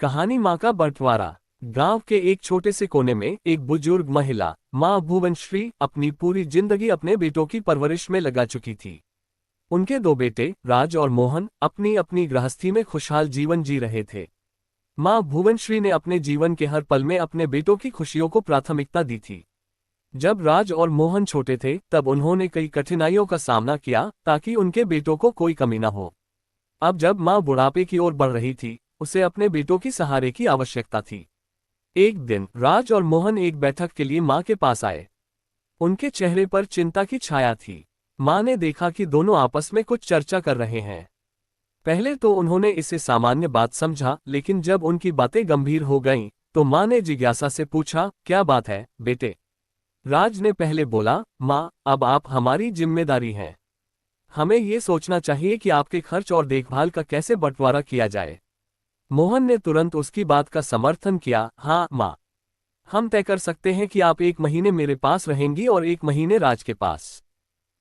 कहानी माँ का बंटवारा। गांव के एक छोटे से कोने में एक बुजुर्ग महिला माँ भुवनश्री अपनी पूरी जिंदगी अपने बेटों की परवरिश में लगा चुकी थी। उनके दो बेटे राज और मोहन अपनी अपनी गृहस्थी में खुशहाल जीवन जी रहे थे। माँ भुवनश्री ने अपने जीवन के हर पल में अपने बेटों की खुशियों को प्राथमिकता दी थी। जब राज और मोहन छोटे थे तब उन्होंने कई कठिनाइयों का सामना किया ताकि उनके बेटों को कोई कमी न हो। अब जब माँ बुढ़ापे की ओर बढ़ रही थी, उसे अपने बेटों की सहारे की आवश्यकता थी। एक दिन राज और मोहन एक बैठक के लिए माँ के पास आए। उनके चेहरे पर चिंता की छाया थी। माँ ने देखा कि दोनों आपस में कुछ चर्चा कर रहे हैं। पहले तो उन्होंने इसे सामान्य बात समझा, लेकिन जब उनकी बातें गंभीर हो गईं, तो माँ ने जिज्ञासा से पूछा, क्या बात है बेटे? राज ने पहले बोला, माँ, अब आप हमारी जिम्मेदारी हैं। हमें ये सोचना चाहिए कि आपके खर्च और देखभाल का कैसे बंटवारा किया जाए। मोहन ने तुरंत उसकी बात का समर्थन किया, हाँ माँ, हम तय कर सकते हैं कि आप एक महीने मेरे पास रहेंगी और एक महीने राज के पास।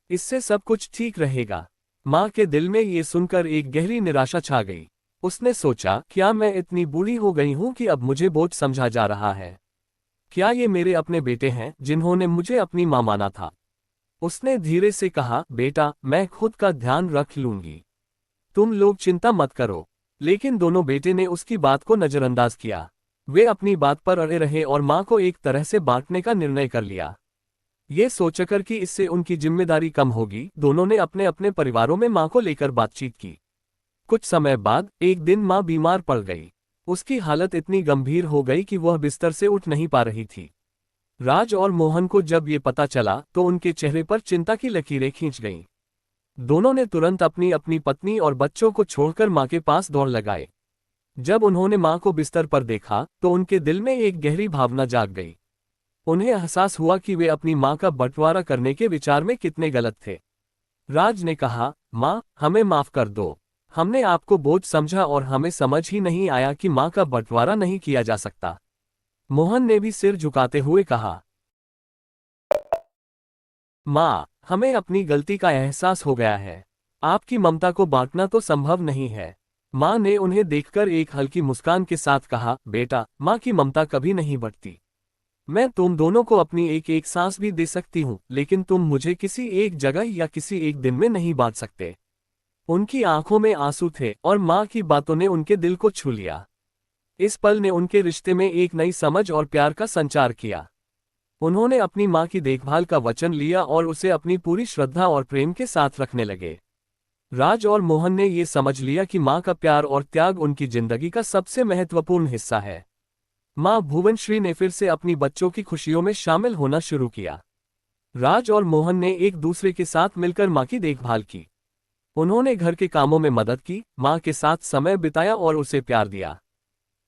इससे सब कुछ ठीक रहेगा। माँ के दिल में ये सुनकर एक गहरी निराशा छा गई। उसने सोचा, क्या मैं इतनी बूढ़ी हो गई हूँ कि अब मुझे बोझ समझा जा रहा है? क्या ये मेरे अपने बेटे हैं जिन्होंने मुझे अपनी माँ माना था? उसने धीरे से कहा, बेटा, मैं खुद का ध्यान रख लूंगी, तुम लोग चिंता मत करो। लेकिन दोनों बेटे ने उसकी बात को नजरअंदाज किया। वे अपनी बात पर अड़े रहे और माँ को एक तरह से बांटने का निर्णय कर लिया। ये सोचकर कि इससे उनकी जिम्मेदारी कम होगी, दोनों ने अपने अपने परिवारों में माँ को लेकर बातचीत की। कुछ समय बाद एक दिन माँ बीमार पड़ गई। उसकी हालत इतनी गंभीर हो गई कि वह बिस्तर से उठ नहीं पा रही थी। राज और मोहन को जब ये पता चला तो उनके चेहरे पर चिंता की लकीरें खींच गईं। दोनों ने तुरंत अपनी अपनी पत्नी और बच्चों को छोड़कर माँ के पास दौड़ लगाए। जब उन्होंने माँ को बिस्तर पर देखा तो उनके दिल में एक गहरी भावना जाग गई। उन्हें एहसास हुआ कि वे अपनी माँ का बंटवारा करने के विचार में कितने गलत थे। राज ने कहा, माँ, हमें माफ कर दो। हमने आपको बोझ समझा और हमें समझ ही नहीं आया कि माँ का बंटवारा नहीं किया जा सकता। मोहन ने भी सिर झुकाते हुए कहा, माँ, हमें अपनी गलती का एहसास हो गया है। आपकी ममता को बांटना तो संभव नहीं है। माँ ने उन्हें देखकर एक हल्की मुस्कान के साथ कहा, बेटा, माँ की ममता कभी नहीं बढ़ती। मैं तुम दोनों को अपनी एक एक सांस भी दे सकती हूँ, लेकिन तुम मुझे किसी एक जगह या किसी एक दिन में नहीं बांट सकते। उनकी आंखों में आंसू थे और माँ की बातों ने उनके दिल को छू लिया। इस पल ने उनके रिश्ते में एक नई समझ और प्यार का संचार किया। उन्होंने अपनी माँ की देखभाल का वचन लिया और उसे अपनी पूरी श्रद्धा और प्रेम के साथ रखने लगे। राज और मोहन ने ये समझ लिया कि माँ का प्यार और त्याग उनकी जिंदगी का सबसे महत्वपूर्ण हिस्सा है। माँ भुवनश्री ने फिर से अपनी बच्चों की खुशियों में शामिल होना शुरू किया। राज और मोहन ने एक दूसरे के साथ मिलकर माँ की देखभाल की। उन्होंने घर के कामों में मदद की, माँ के साथ समय बिताया और उसे प्यार दिया।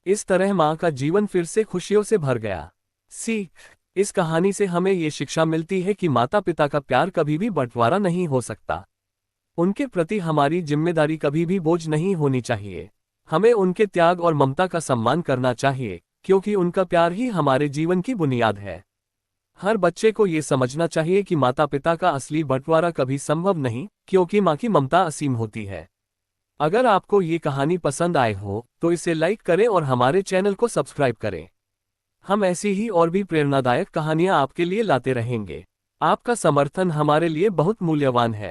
इस तरह माँ का जीवन फिर से खुशियों से भर गया। सीख, इस कहानी से हमें ये शिक्षा मिलती है कि माता पिता का प्यार कभी भी बंटवारा नहीं हो सकता। उनके प्रति हमारी जिम्मेदारी कभी भी बोझ नहीं होनी चाहिए। हमें उनके त्याग और ममता का सम्मान करना चाहिए, क्योंकि उनका प्यार ही हमारे जीवन की बुनियाद है। हर बच्चे को ये समझना चाहिए कि माता पिता का असली बंटवारा कभी संभव नहीं, क्योंकि माँ की ममता असीम होती है। अगर आपको ये कहानी पसंद आए हो तो इसे लाइक करें और हमारे चैनल को सब्सक्राइब करें। हम ऐसी ही और भी प्रेरणादायक कहानियां आपके लिए लाते रहेंगे। आपका समर्थन हमारे लिए बहुत मूल्यवान है।